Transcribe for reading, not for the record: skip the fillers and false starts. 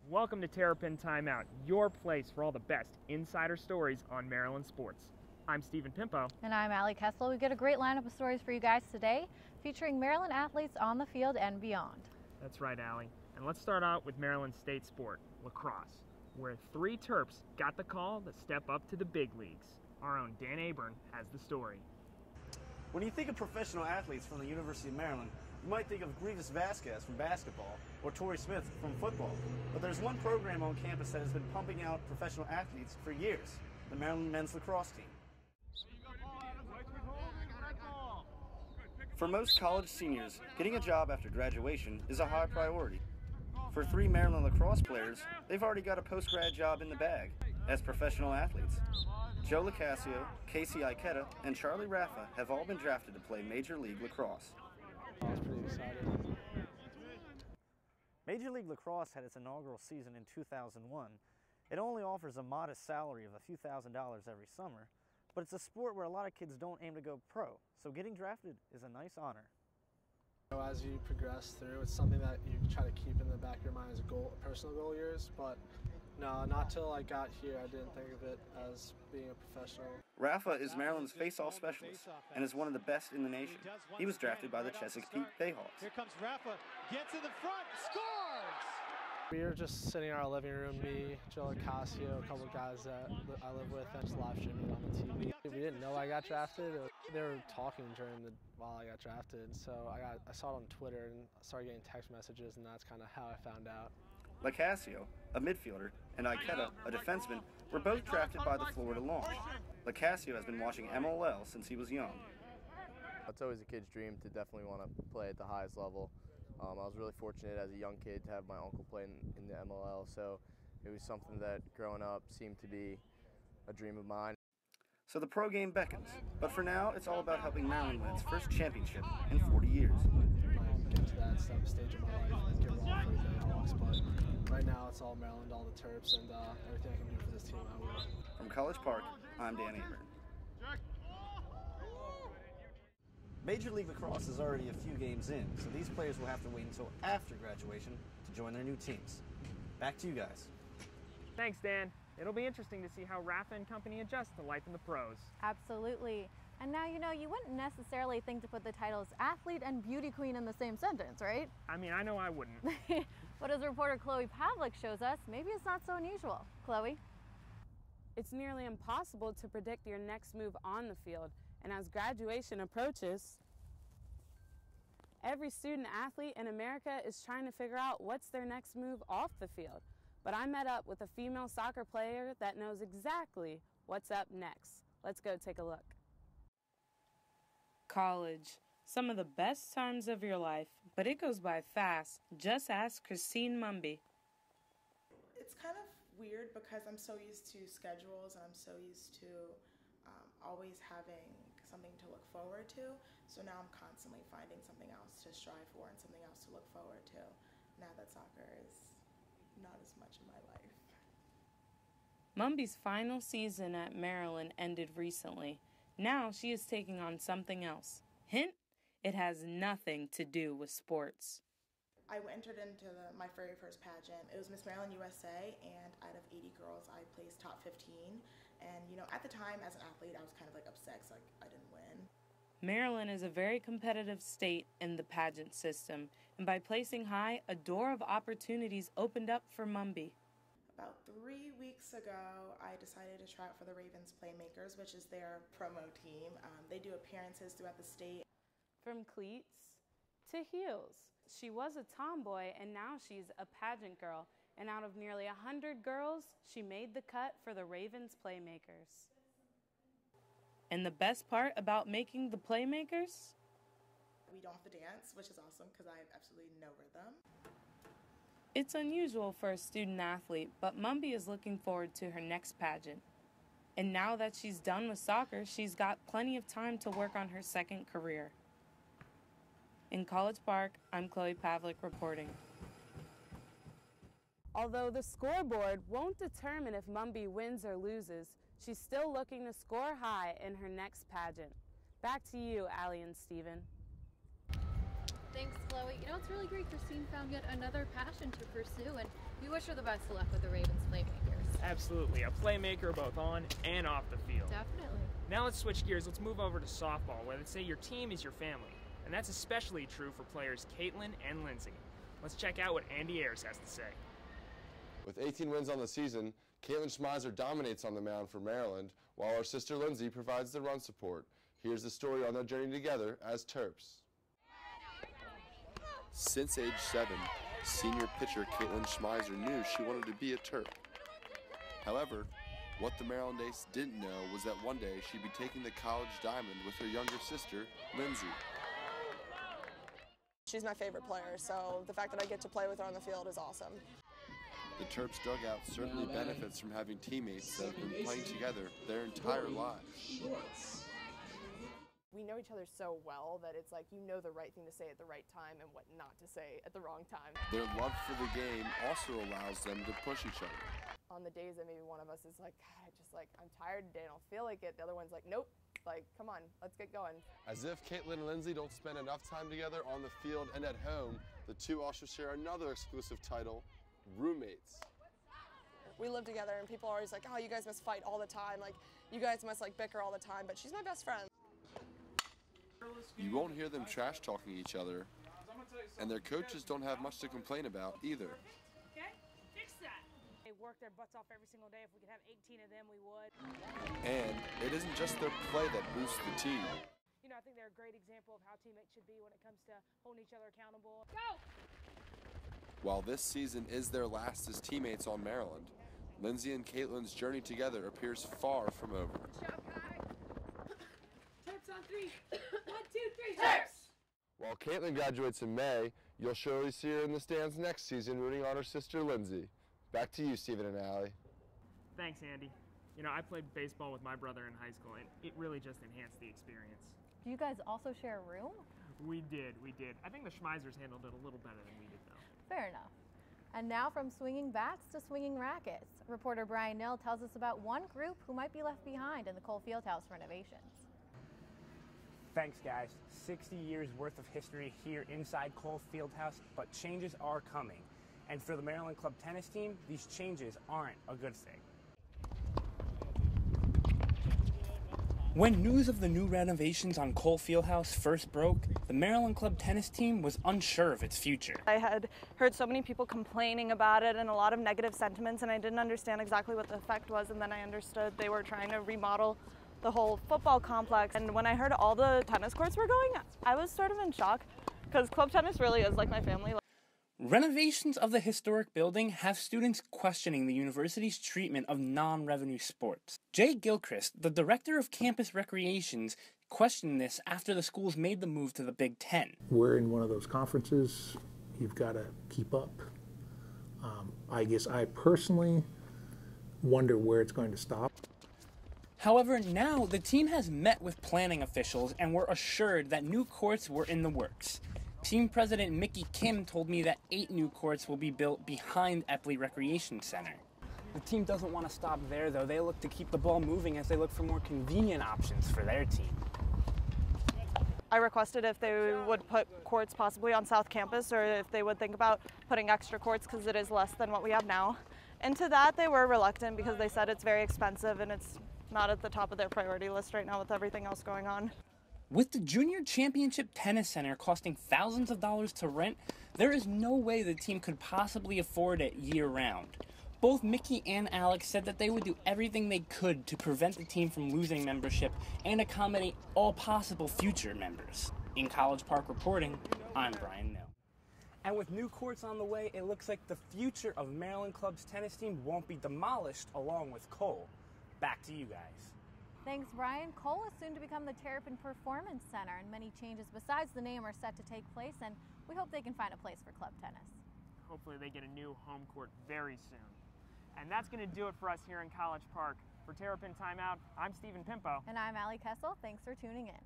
Welcome to Terrapin Timeout, your place for all the best insider stories on Maryland sports. I'm Stephen Pimpo. And I'm Allie Kessel. We've got a great lineup of stories for you guys today, featuring Maryland athletes on the field and beyond. That's right, Allie. And let's start out with Maryland's state sport, lacrosse, where 3 Terps got the call to step up to the big leagues. Our own Dan Aburn has the story. When you think of professional athletes from the University of Maryland, you might think of Grievous Vasquez from basketball or Torrey Smith from football. But there's one program on campus that has been pumping out professional athletes for years, the Maryland men's lacrosse team. For most college seniors, getting a job after graduation is a high priority. For 3 Maryland lacrosse players, they've already got a post-grad job in the bag as professional athletes. Joe LaCasio, Casey Ikeda, and Charlie Raffa have all been drafted to play Major League Lacrosse. I was pretty excited. Major League Lacrosse had its inaugural season in 2001. It only offers a modest salary of a few $1,000s every summer, but it's a sport where a lot of kids don't aim to go pro, so getting drafted is a nice honor. As you progress through, it's something that you try to keep in the back of your mind as a goal, a personal goal of yours, but no, not till I got here I didn't think of it as being a professional. Rafa is Maryland's face-off specialist and is one of the best in the nation. He was drafted by the Chesapeake Bayhawks. Here comes Rafa, gets in the front, scores! We were just sitting in our living room, me, Joe Casio, a couple of guys that I live with, and just live streaming on the TV. We didn't know I got drafted. They were talking while I got drafted, so I saw it on Twitter and started getting text messages, and that's kind of how I found out. LaCasio, a midfielder, and Ikeda, a defenseman, were both drafted by the Florida Launch. LaCasio has been watching MLL since he was young. It's always a kid's dream to definitely want to play at the highest level. I was really fortunate as a young kid to have my uncle play in the MLL, so it was something that growing up seemed to be a dream of mine. So the pro game beckons, but for now it's all about helping Maryland win its first championship in 40 years. Get to that stage of my life and get along for the Hawks, but right now it's all Maryland, all the Terps, and everything I can do for this team I will. From College Park, I'm Dan Aburn. Major League Lacrosse is already a few games in, so these players will have to wait until after graduation to join their new teams. Back to you guys. Thanks, Dan. It'll be interesting to see how Rafa and company adjust to life in the pros. Absolutely. And now, you wouldn't necessarily think to put the titles athlete and beauty queen in the same sentence, right? I mean, I know I wouldn't. But as reporter Chloe Pavlech shows us, maybe it's not so unusual. Chloe? It's nearly impossible to predict your next move on the field. And as graduation approaches, every student athlete in America is trying to figure out what's their next move off the field. But I met up with a female soccer player that knows exactly what's up next. Let's go take a look. College. Some of the best times of your life, but it goes by fast. Just ask Christine Mumby. It's kind of weird because I'm so used to schedules and I'm so used to always having something to look forward to. So now I'm constantly finding something else to strive for and something else to look forward to now that soccer is not as much in my life. Mumby's final season at Maryland ended recently. Now she is taking on something else. Hint, it has nothing to do with sports. I entered into my very first pageant. It was Miss Maryland USA, and out of 80 girls, I placed top 15. And, at the time, as an athlete, I was kind of upset because I didn't win. Maryland is a very competitive state in the pageant system, and by placing high, a door of opportunities opened up for Mumby. About 3 weeks ago, I decided to try out for the Ravens Playmakers, which is their promo team. They do appearances throughout the state. From cleats to heels. She was a tomboy, and now she's a pageant girl. And out of nearly 100 girls, she made the cut for the Ravens Playmakers. And the best part about making the Playmakers? We don't have to dance, which is awesome because I have absolutely no rhythm. It's unusual for a student athlete, but Mumby is looking forward to her next pageant. And now that she's done with soccer, she's got plenty of time to work on her second career. In College Park, I'm Chloe Pavlech reporting. Although the scoreboard won't determine if Mumby wins or loses, she's still looking to score high in her next pageant. Back to you, Allie and Steven. Thanks, Chloe. You know, it's really great Christine found yet another passion to pursue, and we wish her the best of luck with the Ravens Playmakers. Absolutely, a playmaker both on and off the field. Definitely. Now let's switch gears. Let's move over to softball, where they say your team is your family. And that's especially true for players Caitlin and Lindsay. Let's check out what Andy Ayars has to say. With 18 wins on the season, Caitlin Schmeiser dominates on the mound for Maryland, while her sister Lindsay provides the run support. Here's the story on their journey together as Terps. Since age 7, senior pitcher Caitlin Schmeiser knew she wanted to be a Terp. However, what the Maryland ace didn't know was that one day she'd be taking the college diamond with her younger sister, Lindsay. She's my favorite player, so the fact that I get to play with her on the field is awesome. The Terps dugout certainly benefits from having teammates that have been playing together their entire lives. We know each other so well that it's like you know the right thing to say at the right time and what not to say at the wrong time. Their love for the game also allows them to push each other. On the days that maybe one of us is like, God, I'm tired today, I don't feel like it, the other one's like, nope, like, come on, let's get going. As if Caitlin and Lindsay don't spend enough time together on the field and at home, the two also share another exclusive title, roommates. We live together and people are always like, oh, you guys must fight all the time, like, you guys must like bicker all the time, but she's my best friend. You won't hear them trash talking each other, and their coaches don't have much to complain about either. Okay, fix that. They work their butts off every single day. If we could have 18 of them, we would. And it isn't just their play that boosts the team. You know, I think they're a great example of how teammates should be when it comes to holding each other accountable. Go! While this season is their last as teammates on Maryland, Lindsay and Caitlin's journey together appears far from over. Terps on 3. 1, 2, 3, Terps! While Caitlin graduates in May, you'll surely see her in the stands next season rooting on her sister Lindsay. Back to you, Steven and Allie. Thanks, Andy. You know, I played baseball with my brother in high school, and it really just enhanced the experience. Do you guys also share a room? We did. I think the Schmeisers handled it a little better than we did, though. Fair enough. And now from swinging bats to swinging rackets, reporter Bryan Knill tells us about one group who might be left behind in the Cole Fieldhouse renovations. Thanks, guys. 60 years worth of history here inside Cole Fieldhouse, but changes are coming. And for the Maryland Club tennis team, these changes aren't a good thing. When news of the new renovations on Cole Fieldhouse first broke, the Maryland Club tennis team was unsure of its future. I had heard so many people complaining about it and a lot of negative sentiments, and I didn't understand exactly what the effect was, and then I understood they were trying to remodel the whole football complex. And when I heard all the tennis courts were going, I was sort of in shock, because club tennis really is like my family. Renovations of the historic building have students questioning the university's treatment of non-revenue sports. Jay Gilchrist, the director of campus recreations, questioned this after the schools made the move to the Big Ten. We're in one of those conferences. You've got to keep up. I guess I personally wonder where it's going to stop. However, now the team has met with planning officials and were assured that new courts were in the works. Team president Mickey Kim told me that 8 new courts will be built behind Epley Recreation Center. The team doesn't want to stop there, though. They look to keep the ball moving as they look for more convenient options for their team. I requested if they would put courts possibly on South Campus, or if they would think about putting extra courts, because it is less than what we have now. And to that, they were reluctant because they said it's very expensive and it's not at the top of their priority list right now with everything else going on. With the Junior Championship Tennis Center costing thousands of dollars to rent, there is no way the team could possibly afford it year-round. Both Mickey and Alex said that they would do everything they could to prevent the team from losing membership and accommodate all possible future members. In College Park reporting, I'm Bryan Knill. And with new courts on the way, it looks like the future of Maryland Club's tennis team won't be demolished along with Cole. Back to you guys. Thanks, Brian. Cole is soon to become the Terrapin Performance Center, and many changes besides the name are set to take place, and we hope they can find a place for club tennis. Hopefully they get a new home court very soon. And that's going to do it for us here in College Park. For Terrapin Timeout, I'm Steven Pimpo. And I'm Allie Kessel. Thanks for tuning in.